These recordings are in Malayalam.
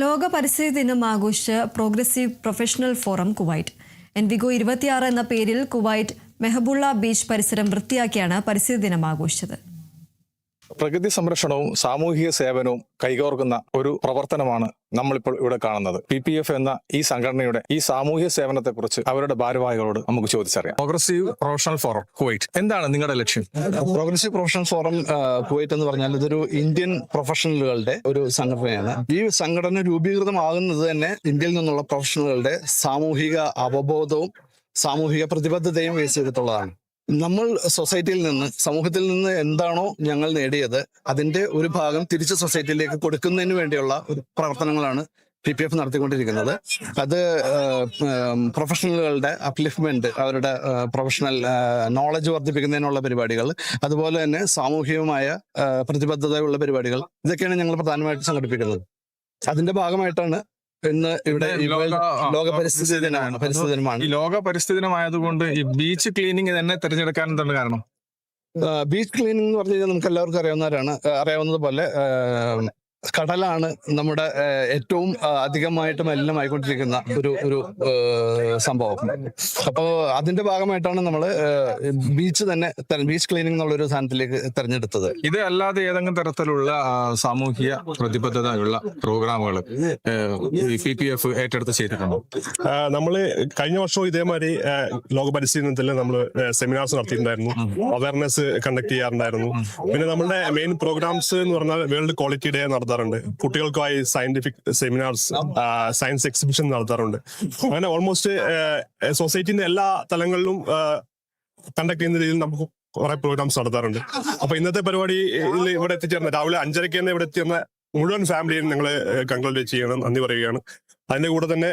ലോക പരിസ്ഥിതി ദിനം ആഘോഷിച്ച് പ്രോഗ്രസീവ് പ്രൊഫഷണൽ ഫോറം കുവൈറ്റ്. എൻവിഗോ 26 എന്ന പേരിൽ കുവൈറ്റ് മെഹബുള്ള ബീച്ച് പരിസരം വൃത്തിയാക്കിയാണ് പരിസ്ഥിതി ദിനം ആഘോഷിച്ചത്. പ്രകൃതി സംരക്ഷണവും സാമൂഹിക സേവനവും കൈകോർക്കുന്ന ഒരു പ്രവർത്തനമാണ് നമ്മളിപ്പോൾ ഇവിടെ കാണുന്നത്. PPF എന്ന ഈ സംഘടനയുടെ ഈ സാമൂഹിക സേവനത്തെക്കുറിച്ച് അവരുടെ ഭാരവാഹികളോട് നമുക്ക് ചോദിച്ചറിയാം. പ്രോഗ്രസീവ് പ്രൊഫഷണൽ ഫോറം കുവൈറ്റ്, എന്താണ് നിങ്ങളുടെ ലക്ഷ്യം? പ്രോഗ്രസീവ് പ്രൊഫഷണൽ ഫോറം കുവൈറ്റ് എന്ന് പറഞ്ഞാൽ ഇതൊരു ഇന്ത്യൻ പ്രൊഫഷണലുകളുടെ ഒരു സംഘടനയാണ്. ഈ സംഘടന രൂപീകൃതമാകുന്നത് തന്നെ ഇന്ത്യയിൽ നിന്നുള്ള പ്രൊഫഷണലുകളുടെ സാമൂഹിക അവബോധവും സാമൂഹിക പ്രതിബദ്ധതയും ബേസ് ചെയ്തിട്ടുള്ളതാണ്. നമ്മൾ സൊസൈറ്റിയിൽ നിന്ന്, സമൂഹത്തിൽ നിന്ന് എന്താണോ ഞങ്ങൾ നേടിയത് അതിന്റെ ഒരു ഭാഗം തിരിച്ച് സൊസൈറ്റിയിലേക്ക് കൊടുക്കുന്നതിന് വേണ്ടിയുള്ള ഒരു പ്രവർത്തനങ്ങളാണ് PPF നടത്തിക്കൊണ്ടിരിക്കുന്നത്. അത് പ്രൊഫഷണലുകളുടെ അപ്ലിഫ്റ്റ്മെന്റ്, അവരുടെ പ്രൊഫഷണൽ നോളജ് വർദ്ധിപ്പിക്കുന്നതിനുള്ള പരിപാടികൾ, അതുപോലെ തന്നെ സാമൂഹികമായ പ്രതിബദ്ധതയുള്ള പരിപാടികൾ, ഇതൊക്കെയാണ് ഞങ്ങൾ പ്രധാനമായിട്ട് സംഘടിപ്പിക്കുന്നത്. അതിന്റെ ഭാഗമായിട്ടാണ് ഇന്ന് ഇവിടെ ലോക പരിസ്ഥിതി ദിനമാണ്. ഈ ലോക പരിസ്ഥിതി ദിനമായതുകൊണ്ട് ഈ ബീച്ച് ക്ലീനിങ് തന്നെ തിരഞ്ഞെടുക്കാൻ എന്താണ് കാരണം? ബീച്ച് ക്ലീനിങ് എന്ന് പറഞ്ഞു കഴിഞ്ഞാൽ നമുക്ക് എല്ലാവർക്കും അറിയാവുന്നതുപോലെ കടലാണ് നമ്മുടെ ഏറ്റവും അധികമായിട്ട് മലിനമായിക്കൊണ്ടിരിക്കുന്ന ഒരു സംഭവം. അപ്പോൾ അതിന്റെ ഭാഗമായിട്ടാണ് നമ്മൾ ബീച്ച് ക്ലീനിങ് എന്നുള്ളൊരു സാധനത്തിലേക്ക് തെരഞ്ഞെടുത്തത്. ഇത് അല്ലാതെ ഏതെങ്കിലും തരത്തിലുള്ള സാമൂഹിക പ്രതിബദ്ധതയുള്ള പ്രോഗ്രാമുകൾ PPF ഏറ്റെടുത്ത് ചെയ്തിട്ടുണ്ടോ? നമ്മള് കഴിഞ്ഞ വർഷവും ഇതേമാതിരി ലോക പരിസ്ഥിതി ദിനത്തിൽ നമ്മൾ സെമിനാർസ് നടത്തിയിട്ടുണ്ടായിരുന്നു, അവയർനെസ് കണ്ടക്ട് ചെയ്യാറുണ്ടായിരുന്നു. പിന്നെ നമ്മുടെ മെയിൻ പ്രോഗ്രാംസ് എന്ന് പറഞ്ഞാൽ വേൾഡ് ക്വാളിറ്റി ഡേ നടത്താറുണ്ട്, കുട്ടികൾക്കായി സയന്റിഫിക് സെമിനാർസ്, സയൻസ് എക്സിബിഷൻ നടത്താറുണ്ട്. അങ്ങനെ ഓൾമോസ്റ്റ് സൊസൈറ്റിന്റെ എല്ലാ തലങ്ങളിലും കണ്ടക്ട് ചെയ്യുന്ന രീതിയിൽ നമുക്ക് കുറെ പ്രോഗ്രാംസ് നടത്താറുണ്ട്. അപ്പൊ ഇന്നത്തെ പരിപാടി ഇവിടെ എത്തിച്ചേർന്ന രാവിലെ 5:30 തന്നെ ഇവിടെ എത്തിച്ചേർന്ന മുഴുവൻ ഫാമിലിയും ഞങ്ങള് കൺഗ്രാജുലേറ്റ് ചെയ്യണം, നന്ദി പറയുകയാണ്. അതിന്റെ കൂടെ തന്നെ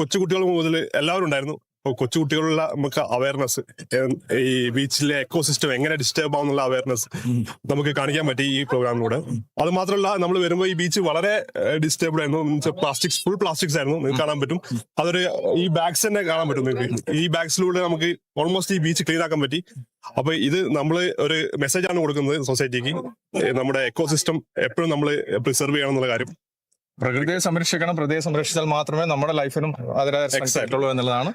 കൊച്ചുകുട്ടികൾ മുതൽ എല്ലാവരും ഉണ്ടായിരുന്നു. കൊച്ചുകുട്ടികളുള്ള നമുക്ക് അവയർനെസ്, ഈ ബീച്ചിലെ എക്കോസിസ്റ്റം എങ്ങനെ ഡിസ്റ്റർബ് ആവുന്നുള്ള അവയർനെസ് നമുക്ക് കാണിക്കാൻ പറ്റി ഈ പ്രോഗ്രാമിലൂടെ. അത് മാത്രമല്ല, നമ്മൾ വരുമ്പോൾ ഈ ബീച്ച് വളരെ ഡിസ്റ്റർബ്ഡ് ആയിരുന്നു. ഫുൾ പ്ലാസ്റ്റിക്സ് ആയിരുന്നു, നിങ്ങൾക്ക് കാണാൻ പറ്റും. അതൊരു ഈ ബാഗ്സ് തന്നെ കാണാൻ പറ്റും നിങ്ങൾക്ക്. ഈ ബാഗ്സിലൂടെ നമുക്ക് ഓൾമോസ്റ്റ് ഈ ബീച്ച് ക്ലീൻ ആക്കാൻ പറ്റി. അപ്പൊ ഇത് നമ്മൾ ഒരു മെസ്സേജാണ് കൊടുക്കുന്നത് സൊസൈറ്റിക്ക്, നമ്മുടെ എക്കോസിസ്റ്റം എപ്പോഴും നമ്മൾ പ്രിസർവ് ചെയ്യണം എന്നുള്ള കാര്യം. പ്രകൃതിയെ സംരക്ഷിക്കണം, പ്രകൃതിയെ സംരക്ഷിച്ചാൽ മാത്രമേ നമ്മുടെ ലൈഫിനും അതിനായിട്ടുള്ളൂ എന്നുള്ളതാണ്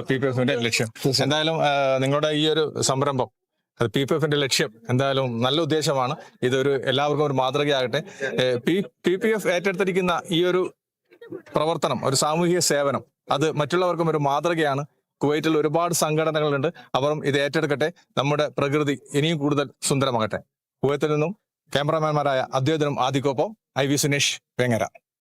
PPFന്റെ ലക്ഷ്യം. എന്തായാലും നിങ്ങളുടെ ഈ ഒരു സംരംഭം, അത് PPFന്റെ ലക്ഷ്യം എന്തായാലും നല്ല ഉദ്ദേശമാണ്. ഇതൊരു എല്ലാവർക്കും ഒരു മാതൃകയാകട്ടെ. PPF ഏറ്റെടുത്തിരിക്കുന്ന ഈ ഒരു പ്രവർത്തനം, ഒരു സാമൂഹിക സേവനം, അത് മറ്റുള്ളവർക്കും ഒരു മാതൃകയാണ്. കുവൈറ്റിൽ ഒരുപാട് സംഘടനകളുണ്ട്, അവരും ഇത് ഏറ്റെടുക്കട്ടെ. നമ്മുടെ പ്രകൃതി ഇനിയും കൂടുതൽ സുന്ദരമാകട്ടെ. കുവൈത്തിൽ നിന്നും ക്യാമറാമാൻമാരായ അദ്വൈതനും ആദിക്കൊപ്പം IV സുനേഷ്, വേങ്ങര.